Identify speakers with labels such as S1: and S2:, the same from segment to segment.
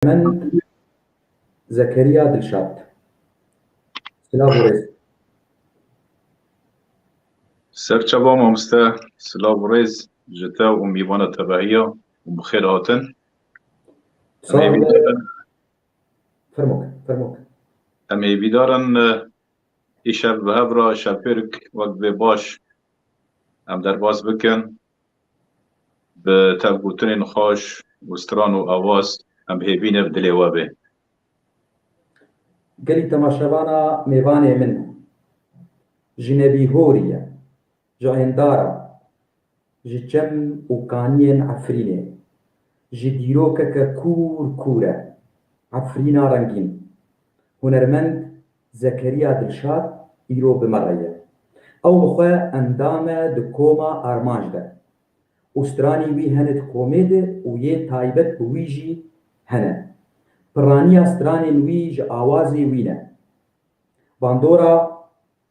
S1: من زكريا دلشاد سلافوريز.
S2: سرچه مامسته سلاو ریز جتا و میوان تبعیه و بخیر هاتن اما
S1: صاحب
S2: بیدارن
S1: فرموك
S2: اما بیدارن ایشب به هبرا شپرک وقت به باش ام در باز بکن به تبگوتن نخاش و ستران و آواز ام هیبینه بدلی وابه
S1: قالي تماشاوانا ميفاني من جنبي هوريا جايندارا جم وكانين عفريني جديروكا كور كورة عفرينا رنگين هنرمند زكريا دلشاد إيرو بمرية أو بخوا أندامة دكوما أرماج ده أستراني وي هند كوميد ويه تايبت بويجي هنه پرانیا سترانên wî ji awazê wî ne. Bandora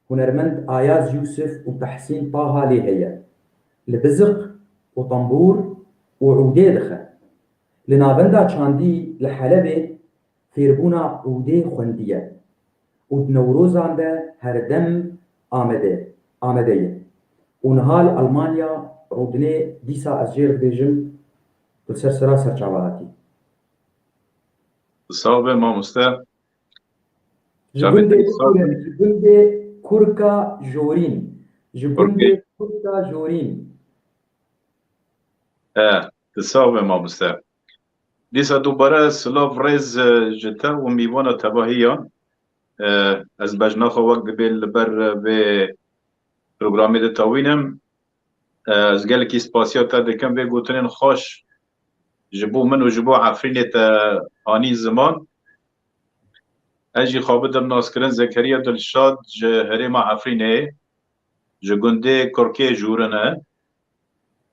S1: hunermend Ayaz Yusuf û Tehsîn Taha lê heye. Li biziq û tembûr û udê dixe. Li navenda çandî li Helebê fêrbûna udê xwendî ye û di Newrozan de herdem amade ye. û niha li Almanya rûdinê dîsa ez jê dibêjim li ser sira serçava hatî.
S2: صاحب مامسته
S1: Ji gundê Kurin, ji gundê Kurka Jorîn, ji gundê Kurka Jorîn.
S2: صاحب مامسته دیسا دوباره سلاو ریز جتا و میوان تبعیه از بجناخ وقت بیل بر به پروگرامی ده تاوینم از gelekî spasiya te dikim vê gotinên xweş ji bo min û ji bo Efrînê te anî ziman. Ez jî xwabidim naskirin Zekeriya Dilşad ji herêma Efrînê ji gundê Kurkê Jûrin e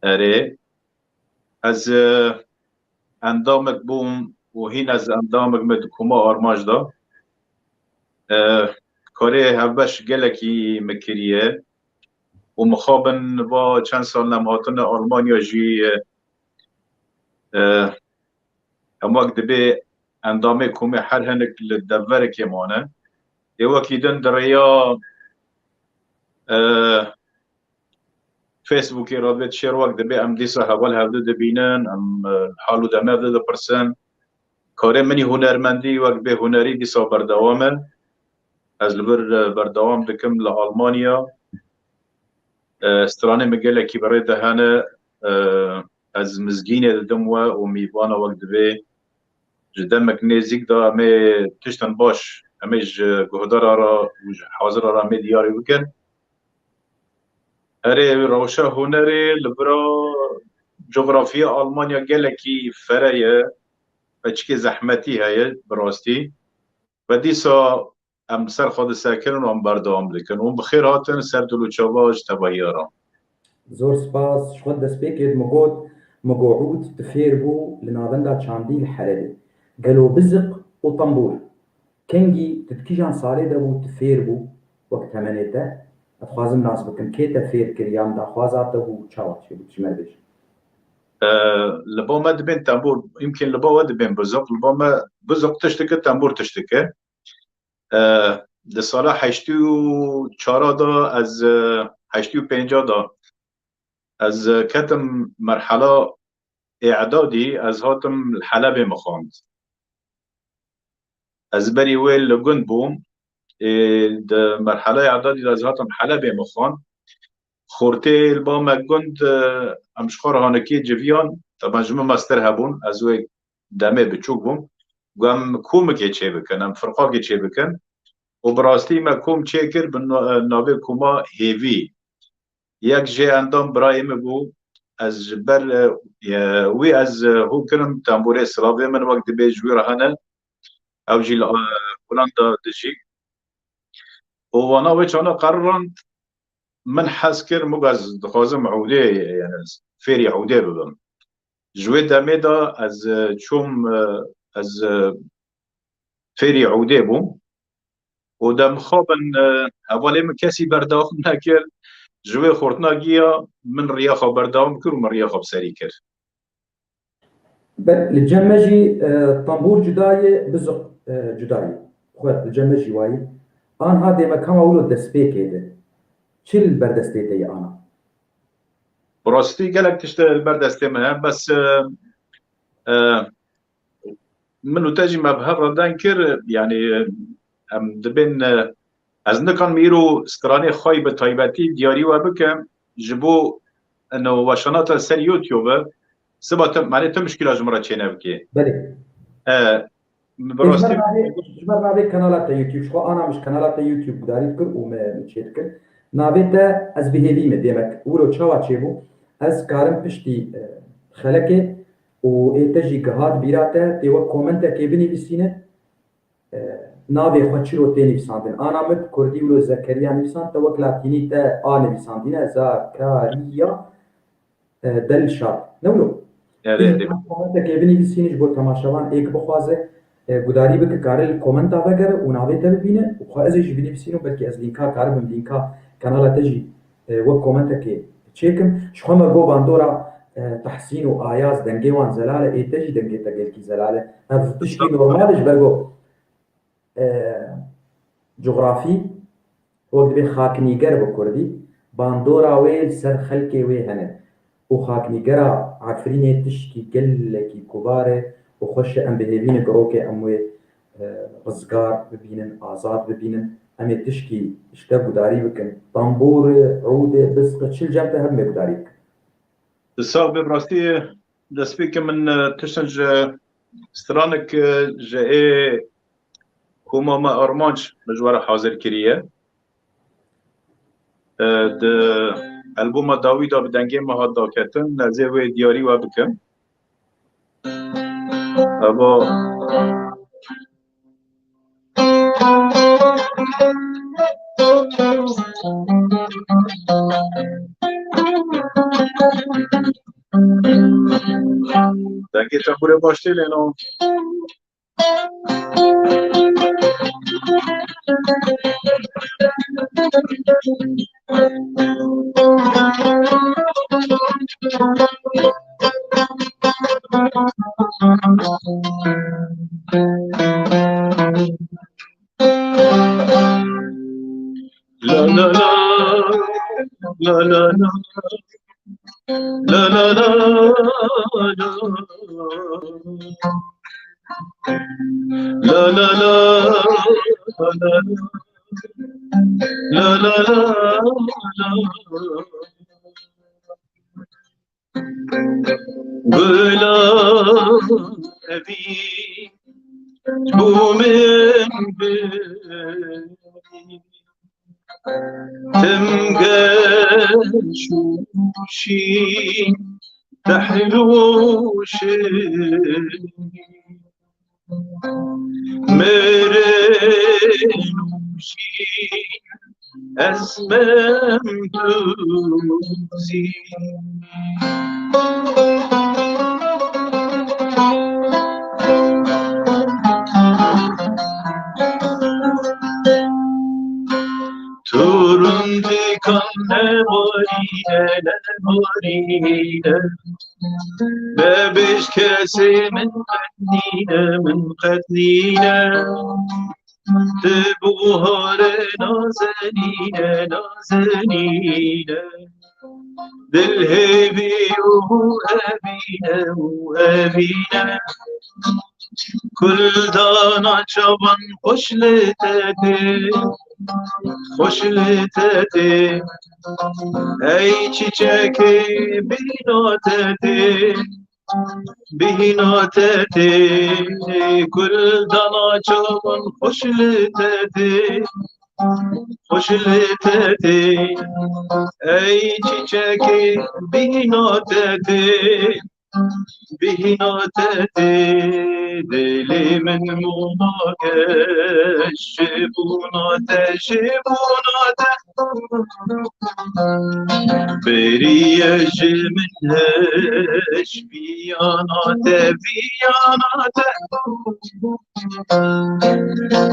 S2: erê. Ez endamek bûm û hîn ez endamek me di koma armaj da. Karê hevbeş gelekî me kiriye û mixabin va çend sal nem hatine Almanya jî em wek dibe endamê komê her hinek li devverekê mane. Ê wekî din di rêya Facebookê re vê şêr wek dibe em dîsa hewal hevdû dibînin, em hal û demev de dipirsin. Karê minî hunermendî wek bê hunerî dîsa berdewam e. Ez li bir berdewam dikim li Almanya. Stranê min gelekî birê de hene. Ez mizgînê didim we û mîvana wek dibe ji demek nêzik da em ê tiştin baş em ê ji guhdara re û ji hazira re em ê diyarî bikin. Erê rewşa hunerê li bira coğrafiya Almanya gelekî fere ye, eçikê zehmetî heye bi rastî ve dîsa em ser xwe disekirin û em berdewam dikin û bi xêr hatin ser dil û çawa ji tebahiyê re.
S1: زۆر سپاس ji xwe destpêkê migot migoûd di fêr bû li navenda çandî li Helebê. Gelo biziq û tembûr. Kengî di kîjan salê de bû tu fêr bû wek temenê te? Ez dixwazim nas bikim kê te fêr kiriya em daxwaza te bû çawa çêbû ji me bêje.
S2: Li bo me dibên tembûr imkên li bo we dibên biziq li bo me biziq tiştike tembûr tiştike. Di sala heştî û çara da ez heştî û pênca da ez ketim merhela î'dadî ez hatim li Helebê mixwand. Ez berî wê li gund bûm di merhelaya î'dadî de ez hatim Helebê mixwand. Xortê li ba me gund em ji xwe re hanekî civiyan taban ji min me stir hebûn ez wê demê biçûk bûm got em komekê çê bikin em firqakê çê bikin û bi rastî me kom çê kir bi navê koma hêvî. Yek jê endam birayê me bû ez ji ber wî ez hû kirim tembûrê silavê min wek dibe ji wî re hene ew jî li Holanda dijî û wana wê çanda qerrand min hez kir mû ez dixwazim ewdê yani fêrî ewdê bibim. Ji wê demê de ez çûm ez fêrî ewdê bûm û demixabin hevalê min kesî berdewam nekir ji wê xortina giya min rêya xwe berdewam kir û min rêya xwe bi serî kir.
S1: الجمجي طنبور جداية بزق جداية خوات الجمجي واي أنا هذا ما كان أقوله دسبيك كده شيل بردستيتي أنا
S2: براستي قالك تشتغل بردستي منها بس منو تجي ما بهر دانكر يعني ام دبن از نکن میرو سترانی خواهی به تایبتی دیاری و بکم جبو انه وشانات سر یوتیوب سبا معنی تو مشکل جمره چینه بکی
S1: بله
S2: براستی
S1: جمر نابي كانالات يوتيوب شو أنا مش كانالات يوتيوب داري كر ومشيت كر نابي تا از بهيفي مديمك ولو تشوا تشيبو از كارم بشتي خلقه و تجي جهاد بيراته تيوا كومنتا كيبني بسينه نابي خوتشلو تاني بساندن أنا مت كردي ولو زكريا نبسان توك لاتيني تا آني بساندين زكريا دلشاد نولو كومنتا كيبني بسينه جبو تماشاوان ايك بخوازه گوداری بک کارل کامنت آوگر و ناوی تر بینه و خواه ازش بنویسینم بلکه از لینکا کارم لینکا کانال تجی و کامنت که چیکم شو ما جو باندورا تحسين وآياز دنجي وان زلالة إيه تجي دنجي تقول كي زلالة هذا تشكي نورمالش برجو جغرافي وقت بين خاكنيجر بكردي باندورا ويل سر خلكي وي هنا وخاكنيجرا عفريني تشكي قلكي كباره وخش ام بهيفين جروكي اموي رزقار ببينن آزاد ببينن ام تشكي اشتا بداري بكن طنبور عودة بسقة شل جامتها هم بداري بكن
S2: الساق ببراستي دسبيك من تشنج سترانك جاء كوما ما أرمانش مجوار حاضر كريه د ألبوم داويدا بدنجي ما هاد كتن نزيوي دياري وبكم أبا دنجي تنبوري باشتي لأنه لا لا لا لا لا لا لا لا لا لا لا لا لا بلا أبي بومن تمقشوشي تحلوشي مرنوشي أسممتوزي تورندي كان نمارينا بابش كاسي من قتلينا تبوهار نازنينا دل هبي وأبينا كل دانا شبان خوشلتتي أي çiçeği بهناتتي كل دانا شبان خوشلتتي أي çiçeği بهناتتي دلمن مضاقش شبونات بريج منهش بيانات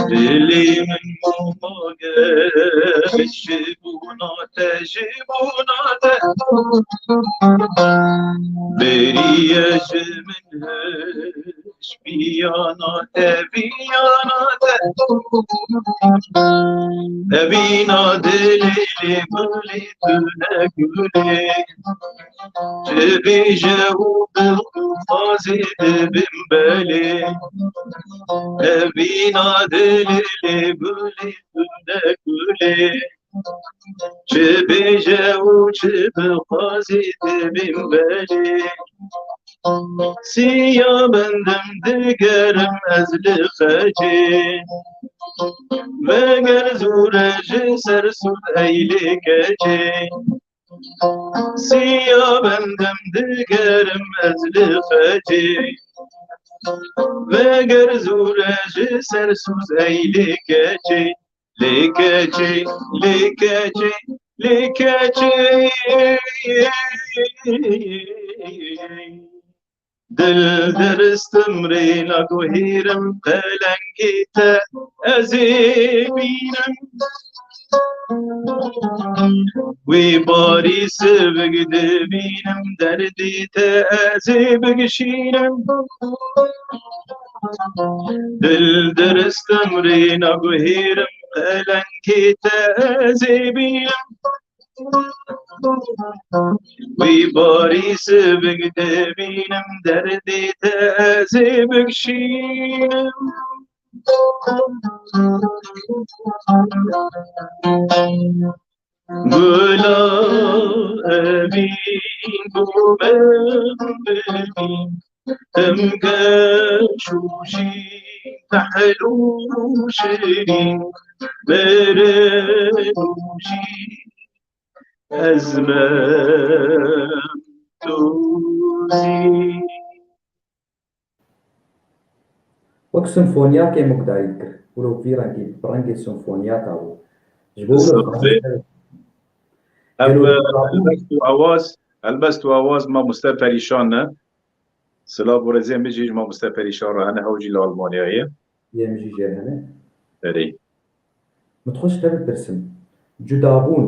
S2: دلمن مضاقش شبونات بريج من Biyana eviyana evina delili buli tüne güle Cebije ubil kufazi dibim beli Evina delili buli tüne güle Cebije ubil kufazi dibim beli Siya bendim digerim ezli xeci Veger zureci sersud eyli geci Siya bendim digerim ezli xeci Veger zureci sersud eyli geci Likeci, likeci, likeci Dil deristmrina guhirim pelengite ezibinem Wi bari sevg dibinem derdite ezibgişinem Dil deristmrina guhirim pelengite ezibinem Wi bari sevg dibinem derdite ezibgişinem Gula evin gubevin Temgeşuşi tahluşin Berenuşi ezmem tuzi
S1: وەک سمفۆنیاکێ مقداری کرد ولو في ڕەنگی سمفۆنیاتا بوو ji bo
S2: البست و آواز ما مستپریشان نه سلا برزیم بجیج ما مستپریشان رو هنه هوجی لالمانیایه
S1: یەمژی ژێر هەنێ
S2: بری
S1: متخۆش دەبێت برسم جودابوون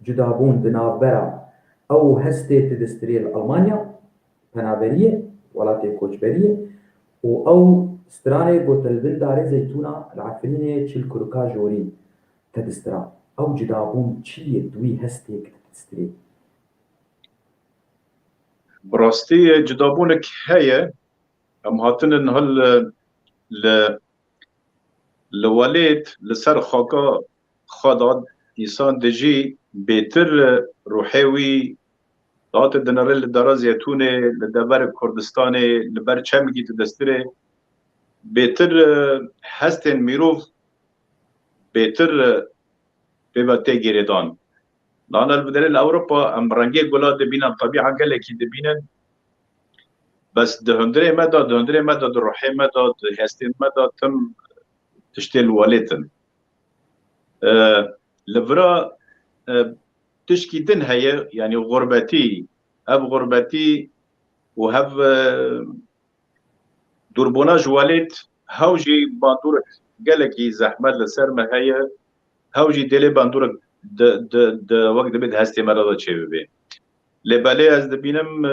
S1: di navbera ew hestê di destdirê li Almanya penaberiyê welatê koçberiyê û ew stranê gotelbin darê zeytûna li Efrînê çil kurika jorîn te distira ew cudabûn çi ye di wî hestê di destdirê
S2: براستی جدابونك هيا ام هاتنن هل لوليت لسر خاكا خاداد انسان دجي بيتر روحيوي دات الدنرل لدراز يتوني لدبر كردستاني لبر چمگي تدستري بيتر هستن ميروف بيتر بيباتي گيردان لأن البدل أوروبا أم رنجي قلاد دبينا الطبيعة قال لك دبينا بس دهندري مدى دروحي مدى هستين مدى تم تشتيل واليتن لفرا تشكي دن هي يعني غربتي هب غربتي وهب دوربوناج واليت هاوجي باندورك قال لك زحمة لسر ما هي هاوجي ديلي باندورك د وقت بد هستي مرضى تشي بي لبالي از دبينم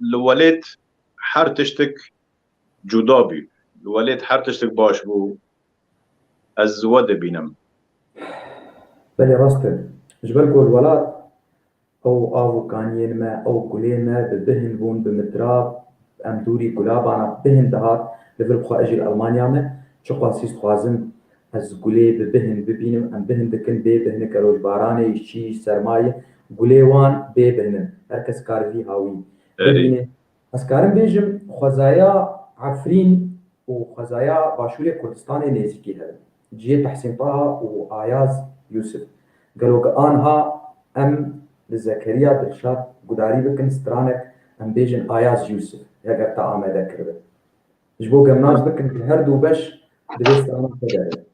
S2: الوليد حر تشتك جدابي الوليد حر تشتك باش بو از ود بينم
S1: بەێ ڕاستە ژبەر گۆلوەلات ئەو ئاڤوکانیên me ئەو gulê me bi bihin bûn bi mitrab em dûrî gulabana bihin dihat li vir bixwe ez jî li Almanya me çi qasî dixwazim ez gulê bi bihin bibînim em bihin dikin bê bihinika rojbaranê şîş sermayê gulê wan bê bihinin her kes karivî hawî bibîne ez karim bêjim xwezaya Efrîn û xwezaya Başûrê Kurdistanê nêzîkî hebe ciyê Tehsîn Taha û Ayaz Yusuf gelok anha em li Zekeriya Dilşad gudarî bikin stranek em bêjin Ayaz Yusuf heger te amade kiribe ji bo gemnaj bikin ki her du beş divê strana xwe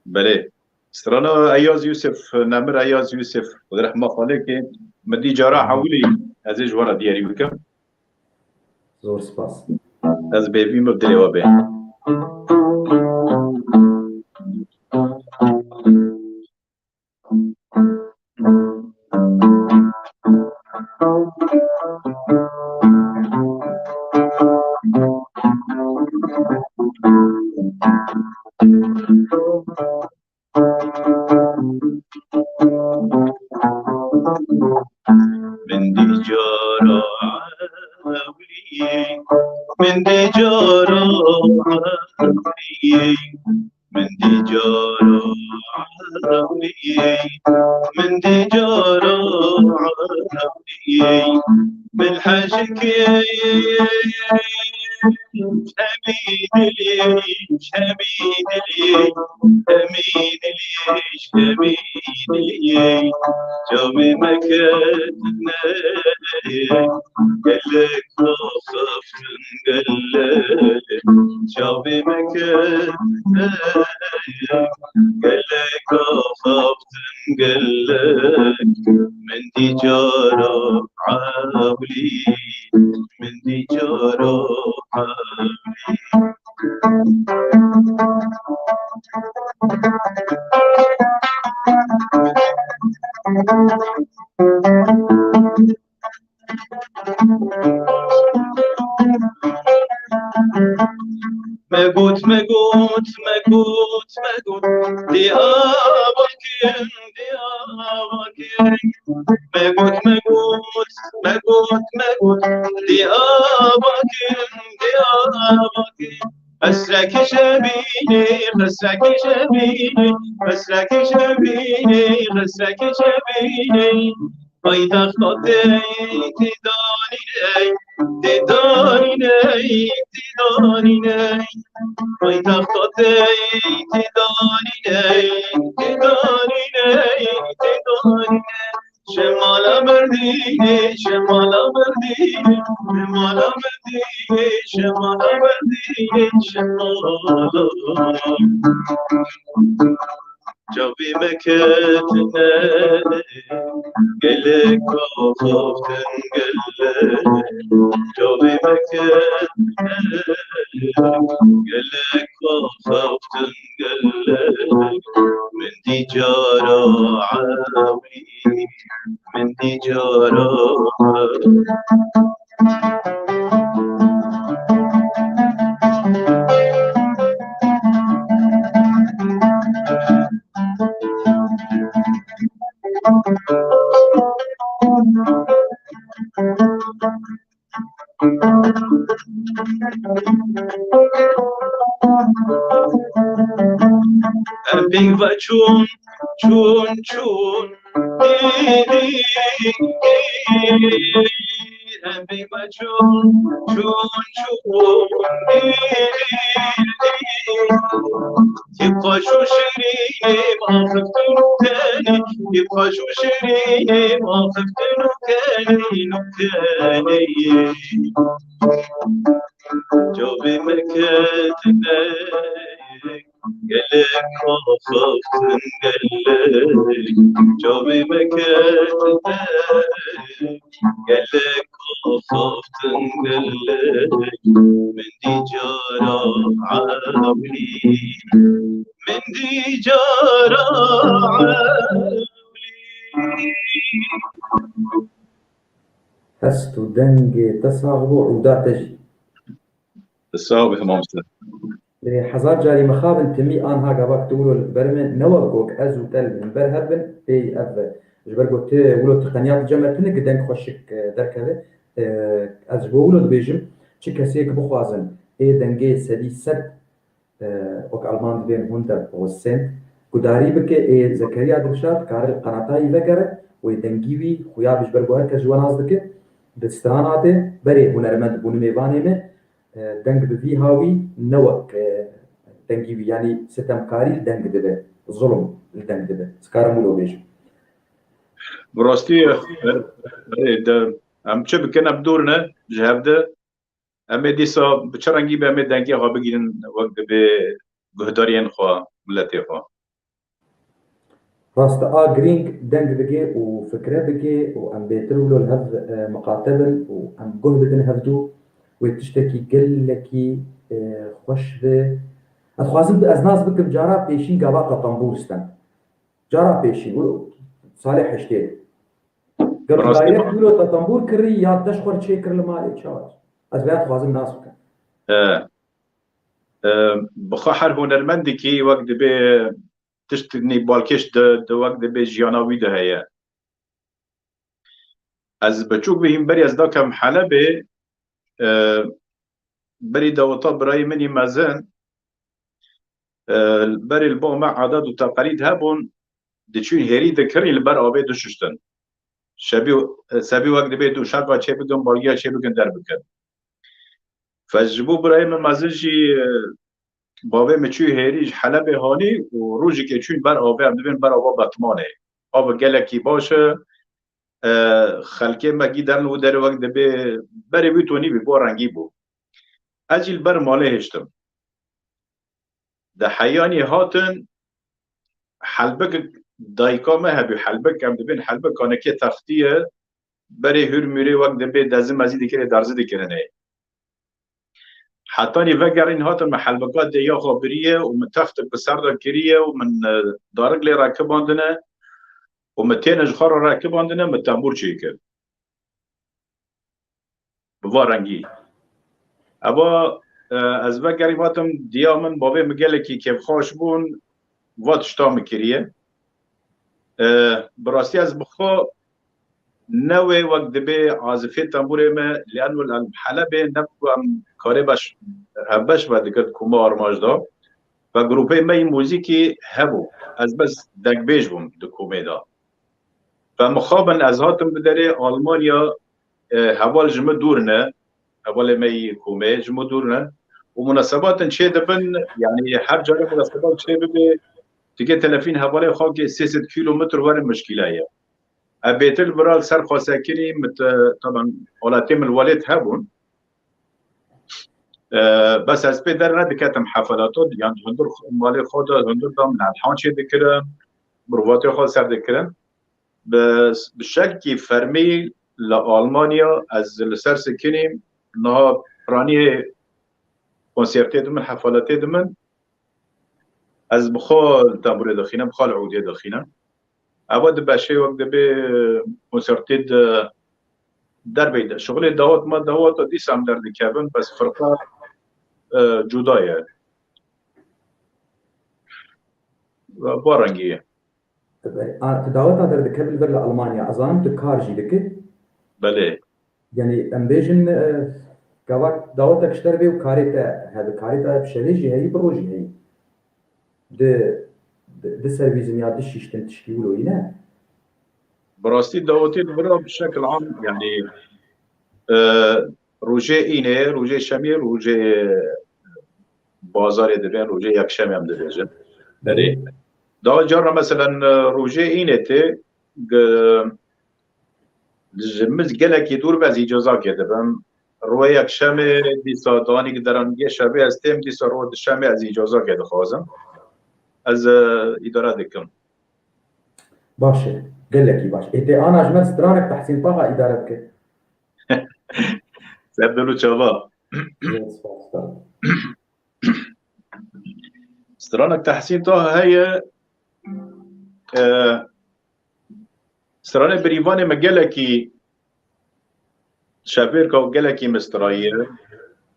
S2: بله سترانا اياز يوسف نمر اياز يوسف ورحمه خالك مدي جراح حولي از جوارا دياري بكم
S1: زۆر سپاس
S2: از بيبي مبدلي وبه من دی جارا عولی من دی جارا عولی من دی جارا عولی من دی جارا عولی من حشكي حميد ليش حميد ليش حميد ليش حميد ليش جوي مكتنا قالك خففت قالك جوي مكتنا قالك خففت قالك من دي جارة عاولي من دي جارة عاولي مقوت مقوت مقوت مقوت ديابكن ديابكن مقوت مقوت مقوت مقوت ديابكن ديابكن مسلك شبيني مسلك شبيني مسلك شبيني مسلك شبيني وإذا خطيت تداني تداني تداني وإذا خطيت تداني تداني تداني شمال مرديني شمال مرديني شمال مرديني شمال مرديني شمال جوي مكتنا قلك وخفتن قلك جوي مكتنا قلك وخفتن قلك من دي جارة عاوي من دي جارة عاوي Big va chun chun chun di big va chun chun chun يبقى شو شريني ما خفتنو كاني يبقى شو شريني ما خفتنو كاني نكاني جوبي مكاتنا قالك خففت قالك جوبي مكاتنا قالك خففت قالك من دي جارة عاولي من دي جارة عاولي
S1: هست دنگ تصاغ وعودا تجي
S2: الصواب تمام استاذ
S1: حزار جاري مخابن تمي آنها قباك تقولوا البرمن نوقوك أزو تل من برهبن في أب جبرقو تقولوا تقنيات جمع تنك دنك خوشك دركبه از بقولوا دبيجم چه كسيك بخوازن دنگي سدي سد وك ألمان بين هوندا والسنت قداري بك زكريا دلشاد كار القناتاي ذكر ويدنگيوي خويا بجبرقو هركا جواناز بك دستراناته بري هنرمند بونميواني me دنگ بفي هاوي نوك دنگيوي يعني ستمكاري دنگ دبه ظلم الدنگ دبه سكارمولو بيجم
S2: براستي ام چه بکنه بدورنه جهبده اما دیسا بچرنگی به اما دنگی ها بگیرن وقت به گهدارین خواه ملتی خواه
S1: راست جرينج دنگ بجي وفكرة بجي وأم بيترولو الهف مقاتبل وأم جهبتن هفدو وتشتكي قلكي خوش به أتخوازن از ناس بكم جارا بيشين قباقة طنبورستان جارا بيشين صالح حشتين قبل دايرك بلو تطنبور كري ياد تشخور شي كر المالي شاوش از بيات خوازن ناس بكم
S2: بخوا هر هنرمندێکی وەک دەبێ تشتنی بالکێش وەک دەبێ ژیاناوی ده هەیە ئەس بەچووک بهیم بەری ئەس داکەم حەلەبێ بەری دەوەتا برای منی مەزن بەری بۆ مە عادەت و تەقەلید هەبوون دەچوین هێری دەکردین لەبەر ئاوێ دشتن سەبی وەک دەبێت و شەرقا چێ بگەن باڵگیا چێ بگەن دەربکەن فەجبوو برای من مەزنژی باوێ مچوی هێریش حەلەبێ هانی و ڕۆژێکێ چوین بەر ئاوێ ئەم دەبێن بەر ئاوا بەتمانێ ئاوە gelekî baş e xelkê me gîdern û derê wek dibê berê wî tonî bî bo rengî bû ez jî li ber malê hêştim di heyanî hatin helbik dayika me hebû helbik em dibên helbik kanekê textî ye berê hûr mûrê wek dibê dezî mezî dikirê derzî dikirine حتانî vegerîn hatin me helbika dêya xwe biriye û min textik bi ser de kiriye û min darik lê rakibandine û min têne ji xwe re rakibandine min tembûr çêkir bi va rengî eva ez vegerî hatim diya min bavê min gelekî kêfxweş bûn va tişta min kiriye bi rastî ez bi xwe newê wek dibê azifê tembûrê me lîanû em Helebê nebû em karê beş hevbeş ve dikir kuma armaj da ve grupê me yî mûzîkî hebû ez bes dekbêj bûm di kumê da ve mixabin ez hatim bi derê Almanya heval ji min dûr ne hevalê me yî kumê ji min dûr ne û munesebatin çê dibin yanî her carê munesebat çê bibe dike telefîn hevalê xakê 300 kilometr werin mişkîle ye بێتل برال سەر خۆسەکری طبعا وڵاتێ من وەلێت هەبوون بەس ئەس پێ دەر نەدکەتم حەفەلاتۆ یان هەندوور ماڵێ خۆدا هەندوور دام نەحان چێ دکرم مرۆڤاتێ خۆ سەر دکرم bi şekî fermî li Almanya ez li ser sikinîm niha piraniyê konsertê dimin hefelatê dimin ez bi xwe tembûrê dixînim bi xwe li Eûdiyê dixînim eva di beşê wek dibê konsertê de derbê de şixulê dawet me daweta dîsa em derdikevin bes firqa cuda ye ba rengî ye
S1: daweta derdikevin li ber li Almanya ez zanim tu kar jî dikir
S2: belê
S1: yanî em bêjin gavak dawetek ji derbê û karê te hebe karê te şevê jî heyî bi rojî heyî di servîzin ya di şîştin tişkî wilo ne
S2: bi rastî dawetê dibira bi şekil am yanî rojê înê rojê şemê rojê bazarê dibên rojê yekşemê em dibêjin belê daha cara meselen rojê înê tê ji min gelekî dûr bez îcazakê dibim roya yekşemê dîsa danî derangê şevê ez têm dîsa ro di şemê ez îcazakê dixwazim ez îdare dikim
S1: baş e gelekî baş êtê ana ji me stranek Tehsîn Taha îdare bike
S2: serdil û çava stranek Tehsîn Taha heye stranê birîvanê me gelekî şevêrka û gelekî mistirayî ye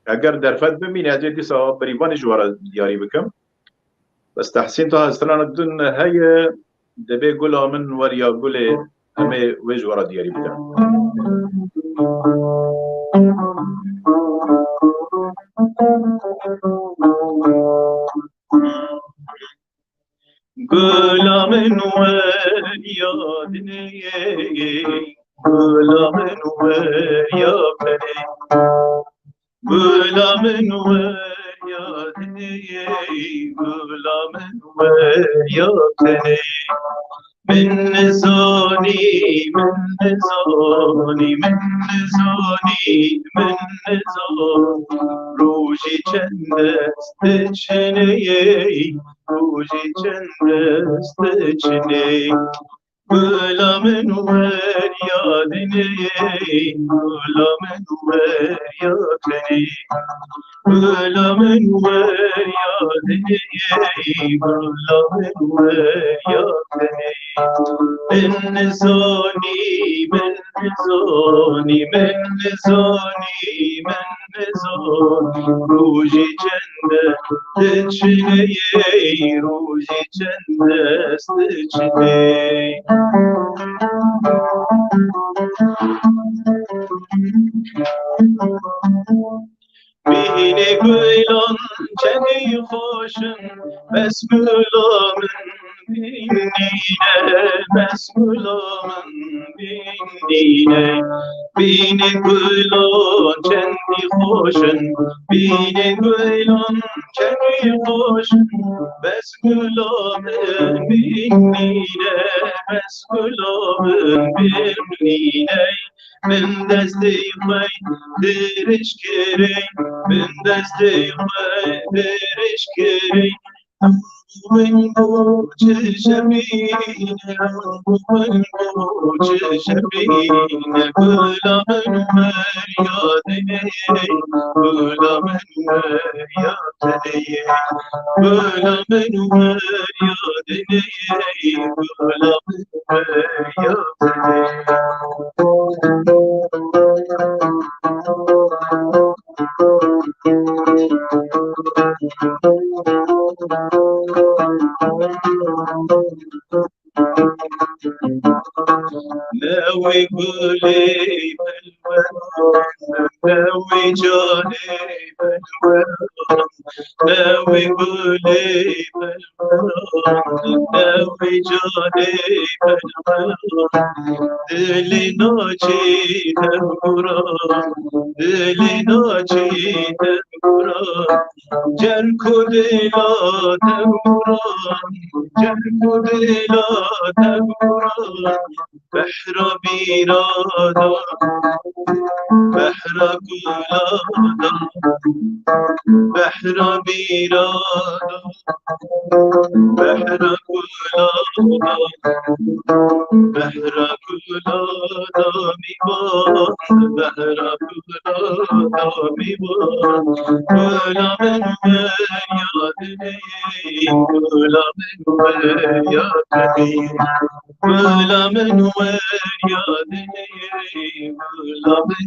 S2: eger derfet bimîne ez ê dîsa birîvanê ji were diyarî bikim bes Tehsîn Taha stranek din heye dibê gula min weriya gulê em ê wê ji were diyarî bikin gula min weriya dinê gula min weriya tenê gula min weriya dinê gula min weriya tenê min nizanî min nizanî min nizanî min nizanî rojî çend dest diçinê rojî çend dest diçinê gula min weriya dinê gula min weriya tenê gula min weriya dinê gula min weriya tenê min nizanî min nizanî min nizanî min نزار روژی چنده دچنه روژی چنده است دچنه بینی گویلان چنی خوشن بس گلامن بینینه بس گلامن بینینه بینی گویلان چنی خوشن بینی گویلان چنی خوشن بس گلامن بینینه بس گلامن بینینه من دستی خواهی درش کری من دستی خواهی درش کری من بو چشمینه من بو چشمینه گلا من مریاده گلا من مریاده گلا من مریاده گلا ناوي قولي بالورد ناوي جاني بالورد ناوي قولي بالورد ناوي جاني بالورد دلي ناجي تنقران دلي ناجي تنقران جركو دلا تنقران جركو دلا تنقران بحر بیرادا بحر گلادا بحر بیرادا بحر گلادا بحر گلادا میباند بحر گلادا میباند گلا من یادنی گلا من یادنی گلا من یادنی گلا من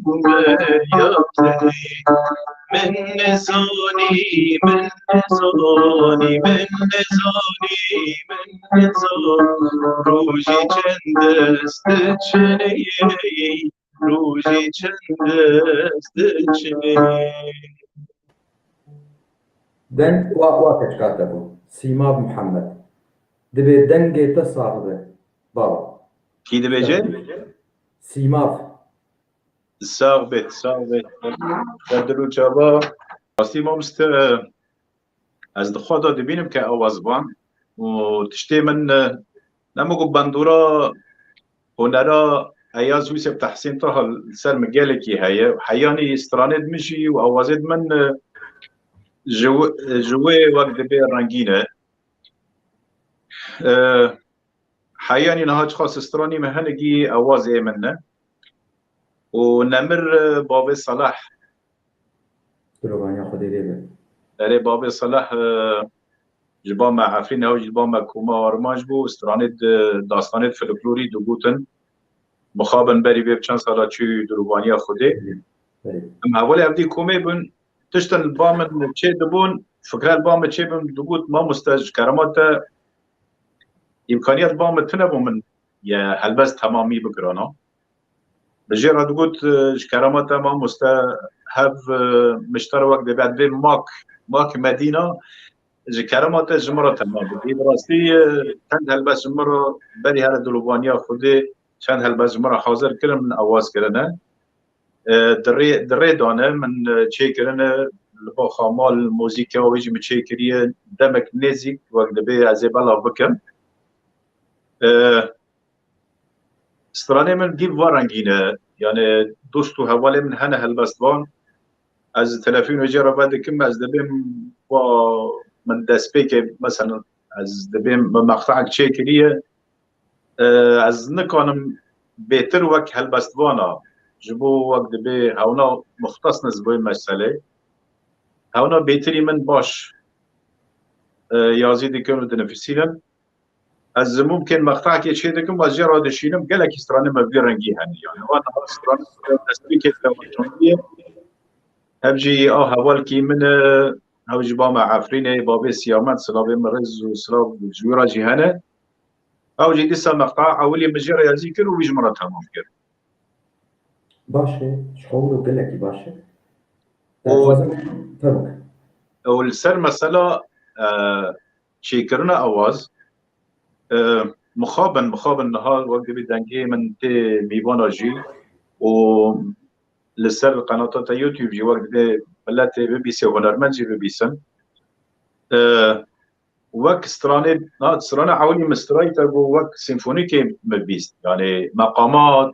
S2: یادنی من نزانی من نزانی من نزانی من نزان روژی چند است چنه روژی چند است چنه
S1: دنگ واكج كاتبو سيماب محمد دبي دنگي تصاحبه بابا
S2: کی دبیجه؟
S1: سيماب
S2: ثابت درو چابا راستی ما مست از دخوا دا دبینم که آوازبان و تشتی من نموگو بندورا هنرا ایاز ویسه بتحسین طرح سر مجالكي هيا حياني استراند مشي وأوازد من جوي وقت دبي رنگينه حياني نهاج خاص استراني مهنجي أوازي منه ونمر بابي صلاح
S1: دروغان خدي ليبه
S2: أري بابي صلاح جبا مع عفرين أو جبا مع كوما ورماج بو استراند داستانت فلكلوري دوغوتن مخابن بري بيب چند سالا چي دروغانيا خودي أما أولي أبدي كومي بن تشتن البامن چه دبون فكرة البامن چه بن دوغوت ما مستج كرامات إمكانيات بامن تنبو من يا هلبس تمامي بكرانا بجيرا دوغوت كرامات ما مستهب مشتر وقت بعد بين ماك مدينة كرامات جمرة تمام براسي چند هلبس جمرة بري هر دلوبانيا خودي چند هلبس جمرة حاضر كرن من أواز كرنه دري دانه من چه كرنه لبا خامال موزيكا ويجي من چه كريه دمك نزيك وقت بي عزي بلا بكم استراني من جيب وارنگينه يعني دوستو حواله من هنه هلبستوان از تلفون وجرا بعد كم از دبيم و من دسبيك مثلا از دبيم مقطعك چه كريه از نكانم بيتر وك هلبستوانا جبو وقت دبي هونا مختص نزبوي مسألة هونا بيتري من باش يازيدي كانوا دنفسينا از ممكن مقطعك يشي دكم باز جرا دشينم قالك استراني ما بيرنجي هني يعني وانا استراني دسبيك التوجيهية هبجي هوال كي من هبجي باما عفريني بابي سيامات سلابي مرز وسلاب جويرا جيهانة او جي ديسا مقطع اولي مجيرا يذكر وبيج مرتها ممكن
S1: باشه شحول وقال لك باشه
S2: و
S1: فرق
S2: والسر مسألة شيكرنا أواز مخابن نهار وقت بدنجي من تي ميبانا جي و لسر قناة يوتيوب جي وقت بلاتي ببيسي هنرمند جي ببيسن وقت سترانة عولي مستراي تقو وقت سيمفونيكي مبيست يعني مقامات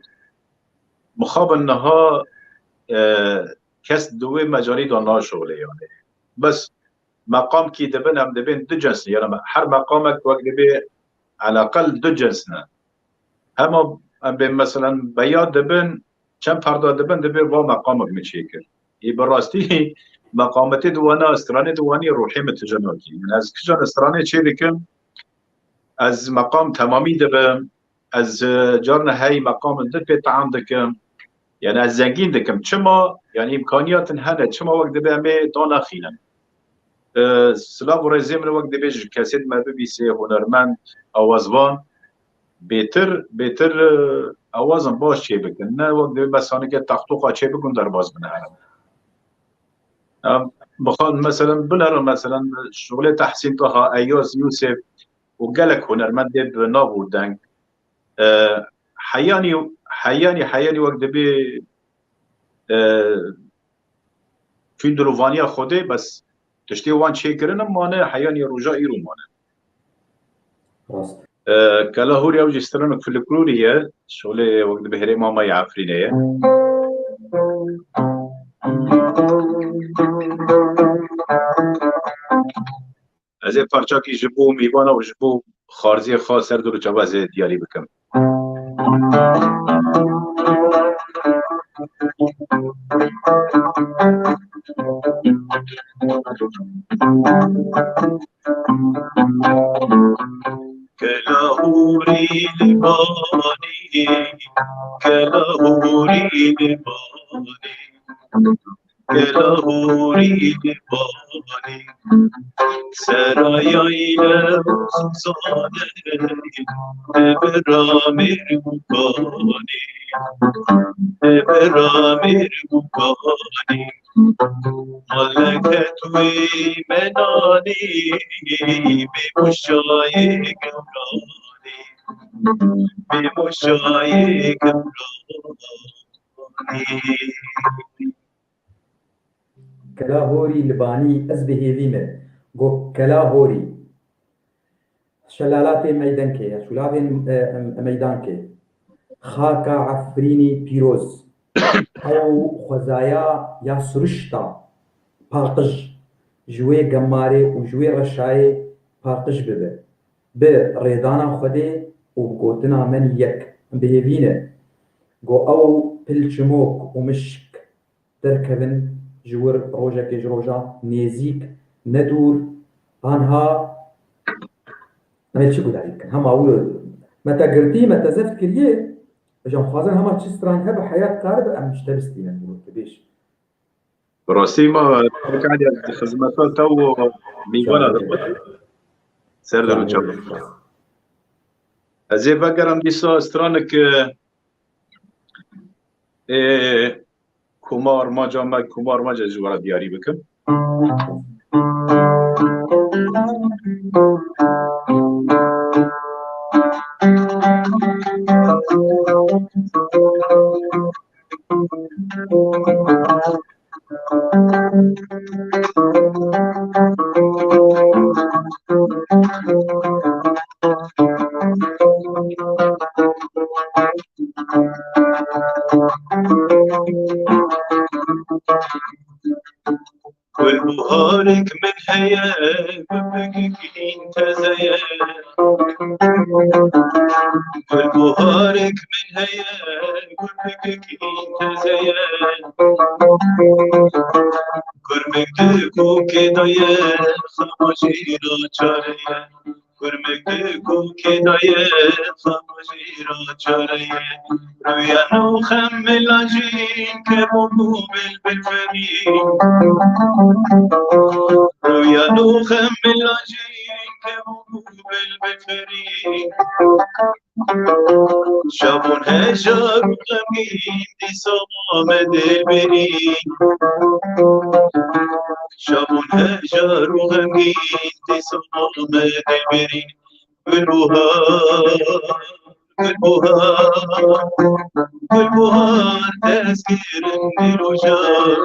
S2: مخابن نهار كاس دوي مجالي دانا شغلي يعني بس مقام كي دبن هم دبن دو جنس يعني هر مقامك وقت دبي على الاقل دو جنسنا اما مثلا بياد دبن كم فردا دبن دبي با مقامك متشكل براستي مقامتي دوانا استراني دواني روحي متجنوكي يعني از كجان استراني چه بكم از مقام تمامي دبن از جارنا هاي مقام دبي طعام دكم يعني از زنگين دكم چما يعني امكانيات هنا چما وقت دبي امي دانا خينا سلاف ورزي من وقت دبيج كاسيد ما ببيسي هنرمند اوازوان بيتر اوازن باش چه بكن نه وقت دبي بس هاني که تختوقا چه بكن در باز بنهرم بخواد مثلا بنهرم مثلا شغل تحسين طه اياز يوسف وقالك هنرمند دب نابو دنگ حياني وقت دبي في دلوفانيا خوده بس تشتي وان شيكرنا مانه حياني رجاء إيرو مانه كلا هوري أوجي استرنك في الكرورية شغله وقت بهري ماما يعفرينيه ازي پارچاکی جبو میوانا و جبو خارزی خاص سر دور جواب ازي دیاری بکم كلاهوري لباني كلاهوري لباني كلاهوري لباني سرايا سوزانه برامير بوكاني برامير بوكاني ملكتوي مناني بمشاي قمراني بمشاي قمراني
S1: كلاهوري لباني أزبه ذيمة جو كلاهوري شلالات ميدان كي شلالات ميدان كي خاكا عفريني بيروز أو خزايا يا سرشتا باقج جوي قماري وجوي رشاي باقج ببه بريدانا خدي وبقوتنا من يك بهذينه جو أو بلشموك ومشك تركبن جور روجا كيج روجا نيزيك ندور هانها نميل شو قد عليك هم أقول متى قرتي متى زفت كريه جام خوازن هما تشستران هبه حياة كارب أم مش تبستي نقول كبيش
S2: راسي ما قاعد خدمته تو ميوانا دبل سر درو جاب ازي بقرم ديسا استرانك كومار ما جامع كومار ما جزوار دياري بكم والبهارك من هيا ببقين تزيا والبهارك من هيا ببقين تزيا كرمك دكو كدايا خماشي را چاريا برمكتكو كداية خمجيرا جارية رويا نوخم العجين كبوكو بالفريق رويا نوخم العجين كبوكو بالفريق شابون هجر غمين دي صمام دلبري شابون هجر غمين دي صمام دلبري بالبهار تذكير الرجال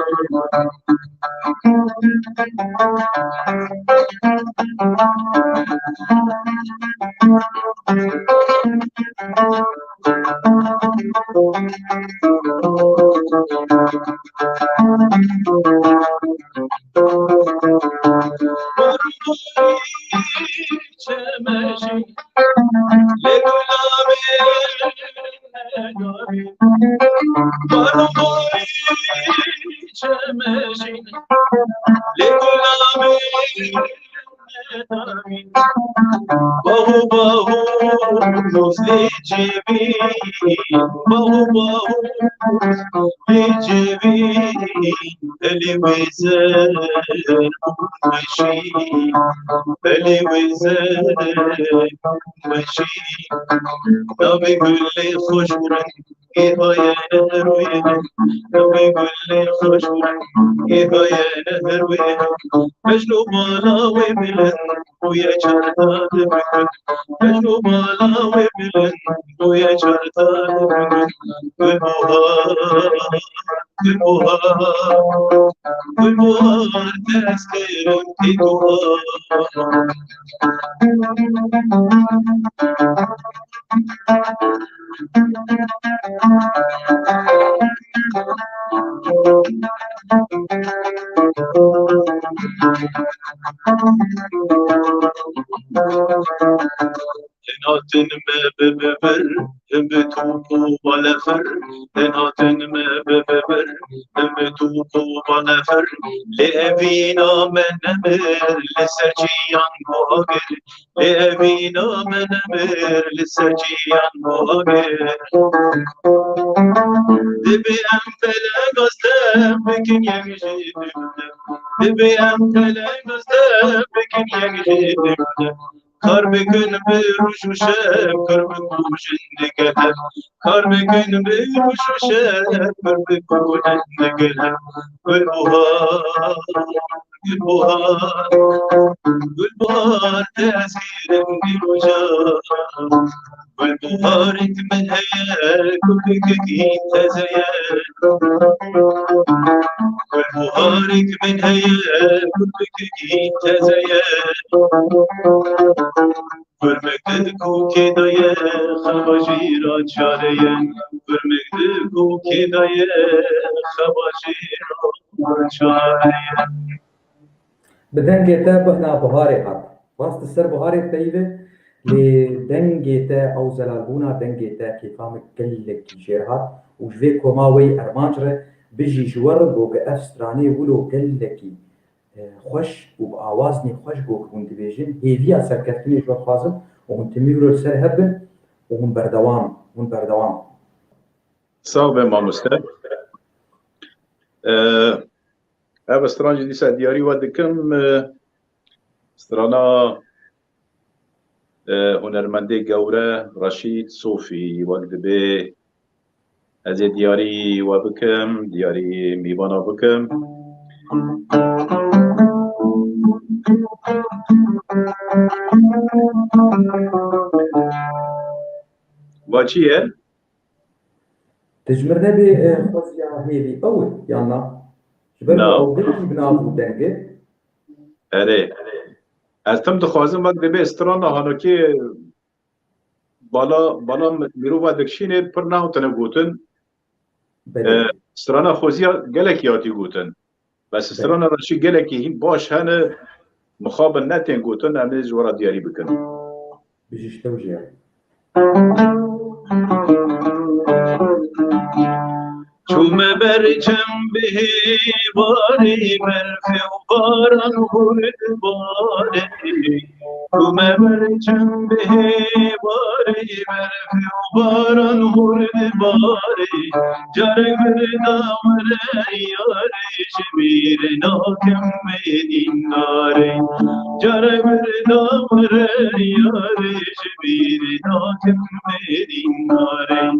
S2: باهو باهو نوزلي جيبي باهو باهو جيبي اللي وزن ماشي اللي وزن ماشي نبي يقول لي خوش ورك إذا يا نهر وينك نبي يقول لي خوش ورك إذا يا نهر وينك مجنو مالا وبلن ويا جرتان بكن مجنو مالا وبلن ويا جرتان بكن بالبهار بالبهار بالبهار تذكر انتظار لناتن ما بببر بتوقو ولا فر لناتن ما بببر بتوقو ولا فر لأبينا من نمر لسرجيان مهاجر لأبينا من نمر لسرجيان مهاجر دبي أمثل قصدم بكن يمجي دبي أمثل قصدم بكن يمجي کار بکن به روش و شب کار بکن نگلم کار بکن به روش و شب کار بکن نگلم گلبهار گلبهار گلبهار تأثیر بیروجا گلبهارت من هيا كوكي تزيا گلبهارت من هيا كوكي تزيا برمكتكو كداية خواجيرا جارية برمكتكو كداية خواجيرا جارية
S1: بدنگتا بهنا بهاري هات واسط السر بهاري تايفه لدنگتا او زلالبونا دنگتا كيفام كلك جيرهات وجفي كوماوي ارمانجره بيجي جور بوغ افستراني ولو كلكي خوش وبآوازني خوش بوغ هون دبيجن هيفيا سركتني جو خازم وهم تميرو السر هبن وهم بردوام
S2: صعب ما مستر هذا استرانجي دي سادياري ودكم استرانا هنرمندي جورة رشيد صوفي وقت به از دیاری و بکم دیاری میوانا بکم و چیه؟
S1: تجمرنا بخوزيا هيلي أول يانا جبرنا أو قلتي بناخو دنگه
S2: اره از تم دخوازم وقت به استرانا هانو که بالا میرو و دکشینه پر نهو تنه گوتن استرانا خوزیا گلک یاتی گوتن بس استرانا رشی گلکی هین باش هنه مخابل نتین گوتن امنی جورا دیاری بکن
S1: بيجيش توجيه
S2: چوم برچم به باری برف و باران خورد باره تو مبرچم به باری برفی و باران هرد باری جرگ بردامره یاری شبیر ناکم بیدین داری جرگ بردامره یاری شبیر ناکم بیدین داری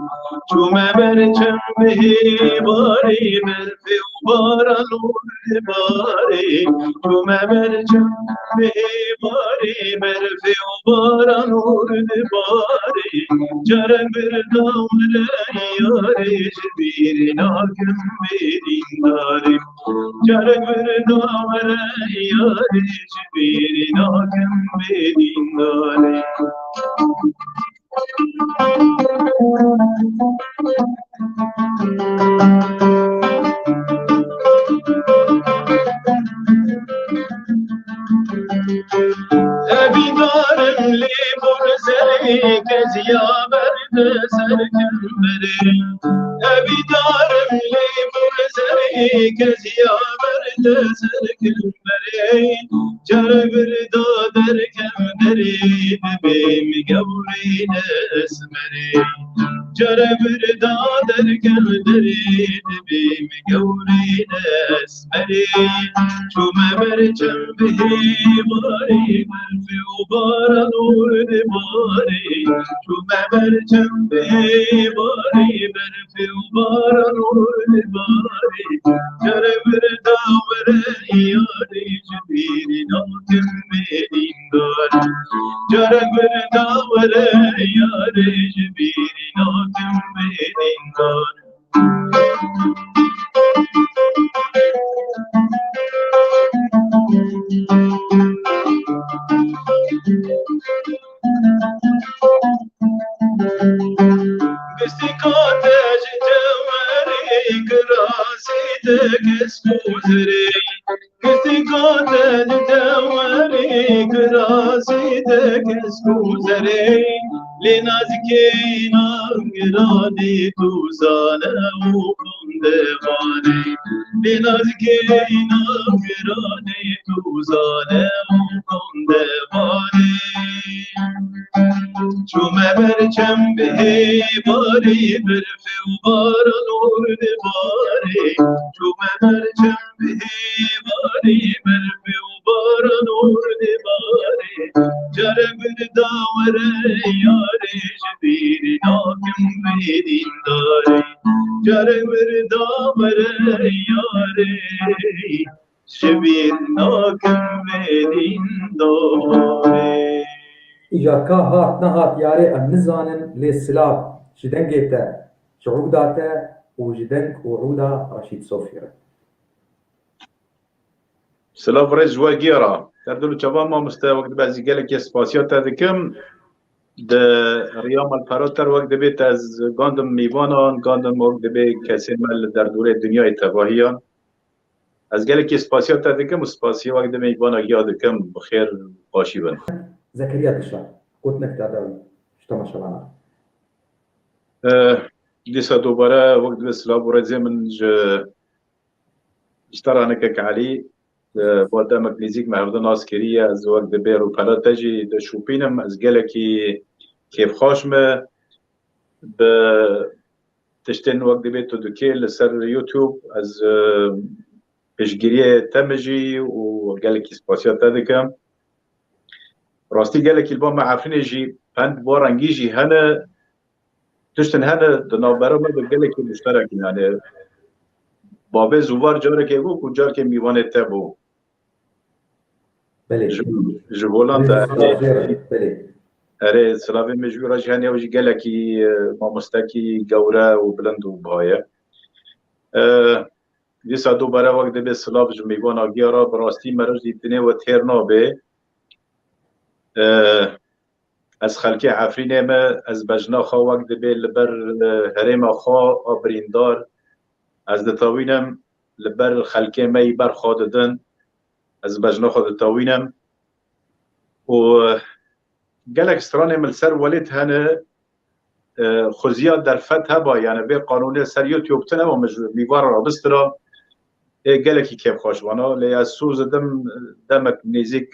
S2: تو مبرچم به باری برفی و باران هرد باری تو مبرچم به باری برفی و باران هرد باری جرگ بردامره یاری شبیر ناکم بیدین داری جرگ بردامره یاری شبیر ناکم بیدین داری بیدارم لی برزری کسی آورد سرکم بری بیدارم لی برزری کسی آورد سرکم بری جرگ بردا درکم دری ببیم گوری نسمری جرگ بردا درکم دری ببیم گوری نسمری چوم برچم بهی باری برفی و باران هرد باری چوم برچم بهی باری برفی و باران هرد باری جرگ بردامره یاری شبیر ناکم بیدین داری جرگ بردامره یاری شبیر ناکم بیدین داری بستيكاتج جواري كراسي تكس مزري بستيكاتج جواري كراسي تكس مزري لنازكين انقرادي توزانا وكندواني لنازكين انقرادي توزانا وكندواني چوم برچم به باری برفی و باران هرد باری چوم برچم به باری برفی و باران هرد باری جرگ بردامره یاری شبیر ناکم بیدین داری جرگ بردامره یاری شبیر ناکم بیدین داری
S1: إجاكا هات نهات ياري النزانن للسلاب جدنجيتا شعوداتا وجدنك وعودا رشيد صوفيا
S2: سلاف رز وگیرا تبدو چوا ما مستوى وقت بعضی گله که اسپاسیات تدکم د ریام الپراتر وقت بیت از گاندم میوانان گاندم وقت بیت کسی مل در دوره دنیای تباهیان از گله که اسپاسیات تدکم اسپاسی وقت میوانا یادکم بخیر باشی بن
S1: زكريا دشا قلت لك هذا شتما شبانا
S2: دیسا دوباره وقت به سلاف ورزی من اشترانك كعلي بودامك نزيك معبدان عسكرية از وقت بير و پلا تجي ده شوبينم از گلكي كيف خاشمه ب تشتين وقت بيتو دوكي لسر يوتيوب از بشگيرية تمجي و گلكي سباسيات تدكم راستي گلكي البا معرفين جي پند بارنگي جي هنه تشتن هنه دنابرا ما بگلكي مشترك يعني بابه زوار جاره که بو کجا که میوانه تبو
S1: بله
S2: جبولان تا
S1: بله
S2: اره سلاوی مجبور جهانی و جگله کی ما مستکی گوره و بلند و بایه دیسا دو برای وقت به سلاو جو میوان آگیارا براستی مرز دیدنه و تیر نابه از خلکی عفرینه ما از بجنا خواه وقت به لبر هرم خواه آبریندار از دتاوینم لبر خلکه می بر خاددن از بجنا خود دتاوینم و گلک سترانه ملسر ولید هنه خوزیاد در فتح با یعنی به قانون سر یوتیوب تنه و میوار را بسترا گلکی کیف خوشوانا لی از سوز دمک نیزیک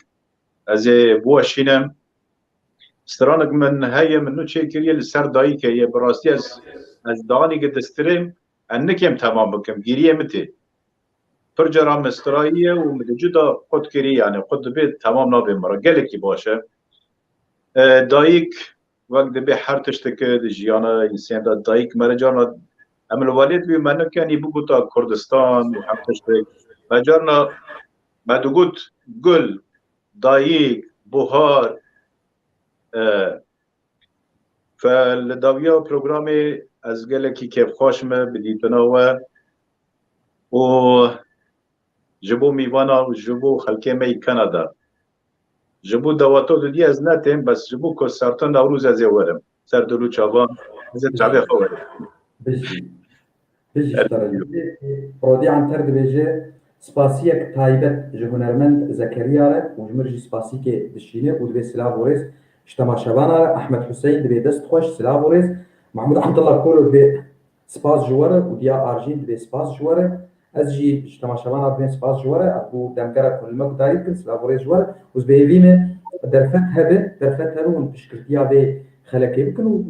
S2: از بو شینم سترانك من هي منو تشيكري لسر دايك هي براستي از داني قد استريم انك يم تمام بكم جيريه متي فرجرا مسترايه ومدجدا قد كري يعني قد بيت تمام نابي مرة قالك باشه دايك وقت بي حرتشتك جيانا انسان دا دايك مرجانا ام الوالد بي منو كان يبقوا كردستان وحرتشتك مجرنا ما دقوت قل دايك بوهار فالداوية بروغرامي از گلکی کیف خوشمه بدیتنا و جبو میوانا و جبو خلقه می کانادا جبو دواتو دی از نتیم بس جبو که سرطان نوروز از ورم سر دلو چاوان از تعبیر خوارم
S1: بجي بجي اشترى رودي عن ترد بيجي سباسيك تايبت جهنرمند زكريا وجمرجي سباسيك دشينه ودبي سلاف وريس اجتماع شبانا احمد حسين دبي دست خوش سلاف وريس محمود عبد الله كولو دبي سباس جواره وديا ارجين دبي سباس جواره ازجي اجتماع شبانا دبي سباس جواره ابو دمكره كل ما دايك سلاف وريس جواره وزبيفينه درفتها ونشكرتيا دي خلك يمكن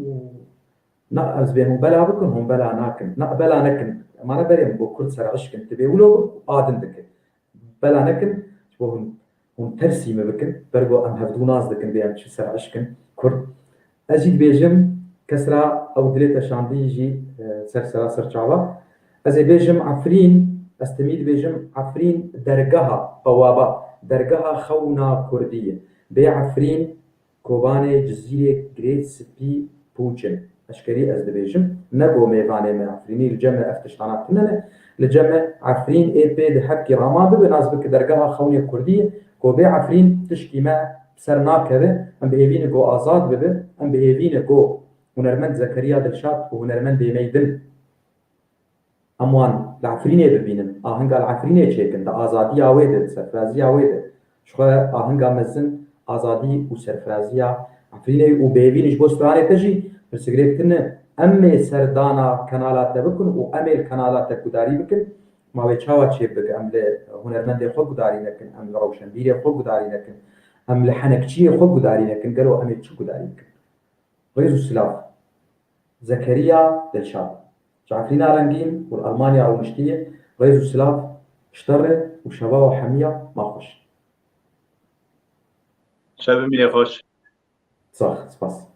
S1: نا از بهم بلا بكن هم بلا ناكن نا بلا نكن ما انا بريم بكل سر عشكن تبي ولو آدم دكن بلا نكن هم ترسي ما بكن برجو ام هفدو ناس دكن بيام شو سر عشكن كرد اجي بيجم كسرة او دليتا شاندي يجي سر شعبا ازي بيجم عفرين استميد بيجم عفرين درجها بوابا درجها خونا كردية بي عفرين كوباني جزيرة جريت سبي بوچن اشكري از دبيجم نبو ميفاني من عفريني الجمع افتشتانات كننا لجمع عفرين اي بي دي حكي رماد بناس بك درجها خونية كردية كوبي عفرين تشكي ما بسرناك هذا ام بيهيفين جو ازاد ببه ام بيهيفين جو هنرمند زكريا دلشات وهنرمند ميدن اموان العفريني ببينن هنگا العفريني تشيكن دا ازادي اويد سرفرازي اويد شو هنگا مزن ازادي وسرفرازيا عفريني وبيهيفينش بوستراني تجي برسجريتنا امي سردانا كانالات بكن وامي الكانالات كداري بكن ما بيتشاوت شيء بك ام هنرمند خو كداري لكن ام روشنبيري خو كداري لكن ام لحنكشي خو كداري لكن قالوا امي تشو كداري لكن غيزو السلاف زكريا دلشاد عارفين رنجين والالمانيا او مشتيه غيزو السلاف اشتره وشباب وحميه ما خوش
S2: شباب مين خوش
S1: صح سباس